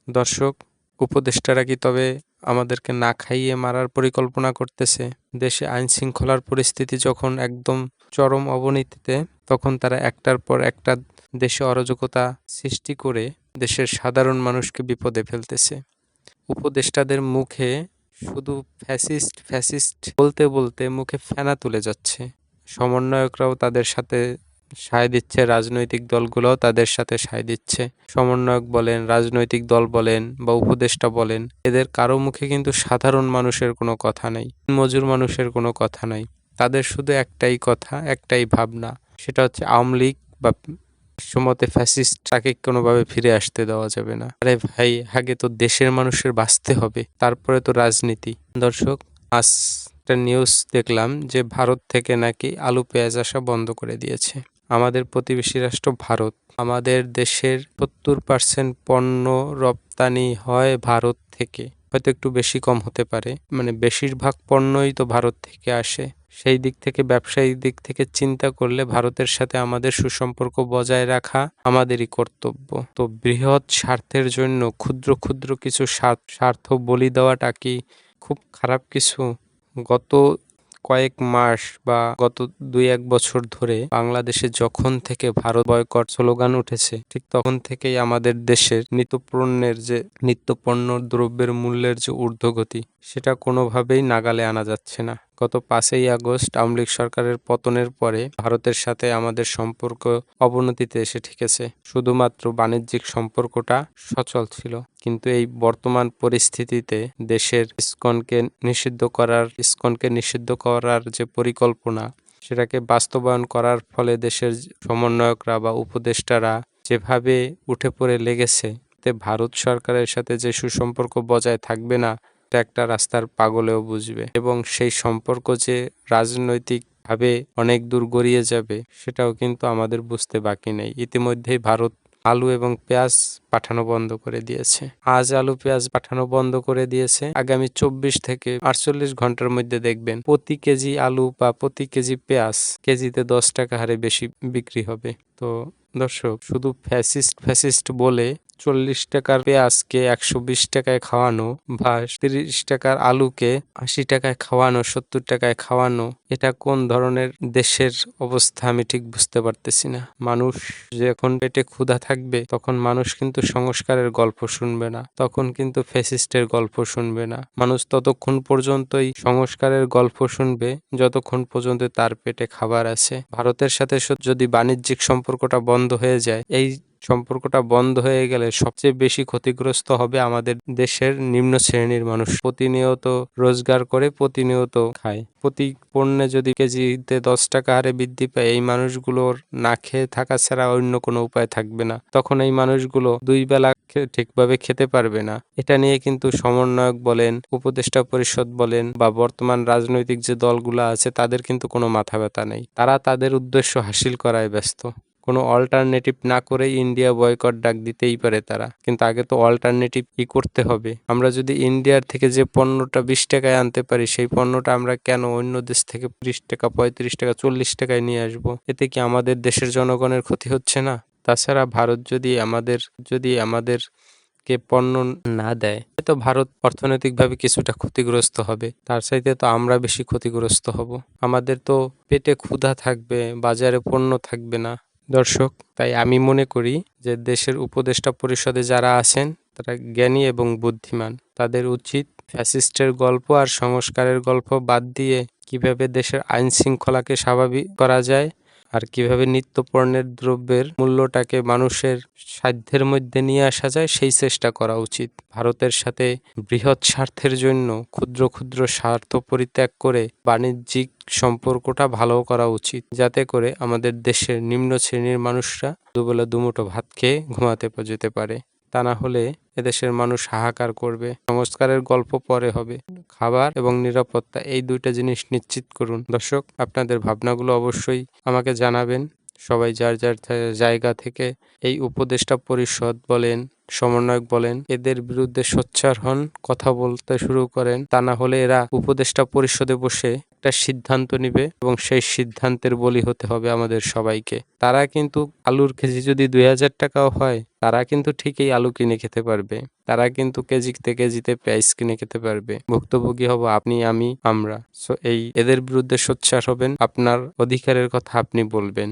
দর্শক, উপদেষ্টারা কি তবে আমাদেরকে না খাইয়ে মারার পরিকল্পনা করতেছে? দেশে আইনশৃঙ্খলার পরিস্থিতি যখন একদম চরম অবনতিতে, তখন তারা একটার পর একটা দেশে অরাজকতা সৃষ্টি করে দেশের সাধারণ মানুষকে বিপদে ফেলতেছে। উপদেষ্টাদের মুখে শুধু ফ্যাসিস্ট ফ্যাসিস্ট বলতে বলতে মুখে ফেনা তুলে যাচ্ছে। সমন্বয়করাও তাদের সাথে সায় দিচ্ছে, রাজনৈতিক দলগুলোও তাদের সাথে সায় দিচ্ছে। সমন্বয়ক বলেন, রাজনৈতিক দল বলেন বা উপদেষ্টা বলেন, এদের কারো মুখে কিন্তু সাধারণ মানুষের কোনো কথা নাই, মজুর মানুষের কোনো কথা নাই। তাদের শুধু একটাই কথা, একটাই ভাবনা, সেটা হচ্ছে আওয়ামী লীগ বা সমতে ফ্যাসিস্ট তাকে কোনোভাবে ফিরে আসতে দেওয়া যাবে না। আরে ভাই, আগে তো দেশের মানুষের বাঁচতে হবে, তারপরে তো রাজনীতি। দর্শক, আজ একটা নিউজ দেখলাম যে ভারত থেকে নাকি আলু পেঁয়াজ আসা বন্ধ করে দিয়েছে। আমাদের প্রতিবেশী রাষ্ট্র ভারত, আমাদের দেশের 70% পণ্য রপ্তানি হয় ভারত থেকে। হয়তো একটু বেশি কম হতে পারে, মানে বেশিরভাগ পণ্যই তো ভারত থেকে আসে। সেই দিক থেকে, ব্যবসায়িক দিক থেকে চিন্তা করলে ভারতের সাথে আমাদের সুসম্পর্ক বজায় রাখা আমাদেরই কর্তব্য। তো বৃহৎ স্বার্থের জন্য ক্ষুদ্র ক্ষুদ্র কিছু স্বার্থ বলি দেওয়াটা কি খুব খারাপ কিছু? গত কয়েক মাস বা গত 2-1 বছর ধরে বাংলাদেশে যখন থেকে ভারত বয়কট স্লোগান উঠেছে, ঠিক তখন থেকেই আমাদের দেশের নিত্যপণ্য দ্রব্যের মূল্যের যে ঊর্ধ্বগতি, সেটা কোনোভাবেই নাগালে আনা যাচ্ছে না। গত 5ই আগস্ট আওয়ামী লীগ সরকারের পতনের পরে ভারতের সাথে আমাদের সম্পর্ক অবনতিতে এসে ঠেকেছে। শুধুমাত্র বাণিজ্যিক সম্পর্কটা সচল ছিল, কিন্তু এই বর্তমান পরিস্থিতিতে দেশের ইসকনকে নিষিদ্ধ করার যে পরিকল্পনা, সেটাকে বাস্তবায়ন করার ফলে দেশের সমন্বয়করা বা উপদেষ্টারা যেভাবে উঠে পড়ে লেগেছে, তে ভারত সরকারের সাথে যে সুসম্পর্ক বজায় থাকবে না, এটা একটা রাস্তার পাগলেও বুঝবে। এবং সেই সম্পর্ক যে রাজনৈতিকভাবে অনেক দূর গড়িয়ে যাবে, সেটাও কিন্তু আমাদের বুঝতে বাকি নেই। ইতিমধ্যেই ভারত আলু এবং পেঁয়াজ পাঠানো বন্ধ করে দিয়েছে। আজ আলু পেঁয়াজ পাঠানো বন্ধ করে দিয়েছে, আগামী 24 থেকে 48 ঘন্টার মধ্যে দেখবেন প্রতি কেজি আলু বা প্রতি কেজি পেঁয়াজ কেজিতে 10 টাকা হারে বেশি বিক্রি হবে। তো দর্শক, শুধু ফ্যাসিস্ট ফ্যাসিস্ট বলে 40 টাকার পেঁয়াজকে 120 টাকায় খাওয়ানো বা 30 টাকার আলুকে 80 টাকায় খাওয়ানো, 70 টাকায় খাওয়ানো, এটা কোন ধরনের দেশের অবস্থা আমি ঠিক বুঝতে পারতেছি না। মানুষ যখন পেটে ক্ষুধা থাকবে, তখন মানুষ কিন্তু সংস্কারের গল্প শুনবে না, তখন কিন্তু ফ্যাসিস্টের গল্প শুনবে না। মানুষ ততক্ষণ পর্যন্তই সংস্কারের গল্প শুনবে যতক্ষণ পর্যন্ত তার পেটে খাবার আছে। ভারতের সাথে যদি বাণিজ্যিক সম্পর্কটা বন্ধ হয়ে যায়, এই সম্পর্কটা বন্ধ হয়ে গেলে সবচেয়ে বেশি ক্ষতিগ্রস্ত হবে আমাদের দেশের নিম্ন শ্রেণীর মানুষ। প্রতিনিয়ত রোজগার করে প্রতিনিয়ত খায়, প্রতি পণ্যে যদি কেজিতে 10 টাকা হারে বৃদ্ধি পায়, এই মানুষগুলোর না খেয়ে থাকা ছাড়া অন্য কোনো উপায় থাকবে না। তখন এই মানুষগুলো 2 বেলা ঠিকভাবে খেতে পারবে না। এটা নিয়ে কিন্তু সমন্বয়ক বলেন, উপদেষ্টা পরিষদ বলেন বা বর্তমান রাজনৈতিক যে দলগুলো আছে, তাদের কিন্তু কোনো মাথা ব্যথা নেই। তারা তাদের উদ্দেশ্য হাসিল করায় ব্যস্ত। কোনো অল্টারনেটিভ না করে ইন্ডিয়া বয়কট ডাক দিতেই পারে তারা, কিন্তু আগে তো অল্টারনেটিভ কি করতে হবে। আমরা যদি ইন্ডিয়ার থেকে যে পণ্যটা 20 টাকায় আনতে পারি, সেই পণ্যটা আমরা কেন অন্য দেশ থেকে 30 টাকা, 35 টাকা, 40 টাকায় নিয়ে আসবো? এতে কি আমাদের দেশের জনগণের ক্ষতি হচ্ছে না? তাছাড়া ভারত যদি আমাদেরকে পণ্য না দেয়, তো ভারত অর্থনৈতিকভাবে কিছুটা ক্ষতিগ্রস্ত হবে, তার চাইতে তো আমরা বেশি ক্ষতিগ্রস্ত হব। আমাদের তো পেটে ক্ষুধা থাকবে, বাজারে পণ্য থাকবে না। দর্শক, তাই আমি মনে করি যে দেশের উপদেষ্টা পরিষদে যারা আছেন, তারা জ্ঞানী এবং বুদ্ধিমান। তাদের উচিত ফ্যাসিস্টের গল্প আর সংস্কারের গল্প বাদ দিয়ে কিভাবে দেশের আইন শৃঙ্খলাকে স্বাভাবিক করা যায় আর কিভাবে নিত্যপণ্যের দ্রব্যের মূল্যটাকে মানুষের সাধ্যের মধ্যে নিয়ে আসা যায়, সেই চেষ্টা করা উচিত। ভারতের সাথে বৃহৎ স্বার্থের জন্য ক্ষুদ্র ক্ষুদ্র স্বার্থ পরিত্যাগ করে বাণিজ্যিক সম্পর্কটা ভালো করা উচিত, যাতে করে আমাদের দেশের নিম্ন শ্রেণীর মানুষরা দুবেলা দুমুঠো ভাত খেয়ে ঘুমাতে যেতে পারে। তা না হলে এদেশের মানুষ হাহাকার করবে। সংস্কারের গল্প পরে হবে, খাবার এবং নিরাপত্তা, এই দুইটা জিনিস নিশ্চিত করুন। দর্শক, আপনাদের ভাবনাগুলো অবশ্যই আমাকে জানাবেন। সবাই যার যার জায়গা থেকে এই উপদেষ্টা পরিষদ বলেন, সমন্বয়ক বলেন, এদের বিরুদ্ধে সোচ্চার হন, কথা বলতে শুরু করেন। তা না হলে এরা উপদেষ্টা পরিষদে বসে একটা সিদ্ধান্ত নিবে এবং সেই সিদ্ধান্তের বলি হতে হবে আমাদের সবাইকে। তারা কিন্তু আলুর কেজি যদি ২,০০০ টাকাও হয়, তারা কিন্তু ঠিকই আলু কিনে খেতে পারবে। তারা কিন্তু কেজিতে কেজিতে পেঁয়াজ কিনে খেতে পারবে। ভুক্তভোগী হব আপনি, আমি, আমরা। সো এদের বিরুদ্ধে সোচ্চার হবেন। আপনার অধিকারের কথা আপনি বলবেন।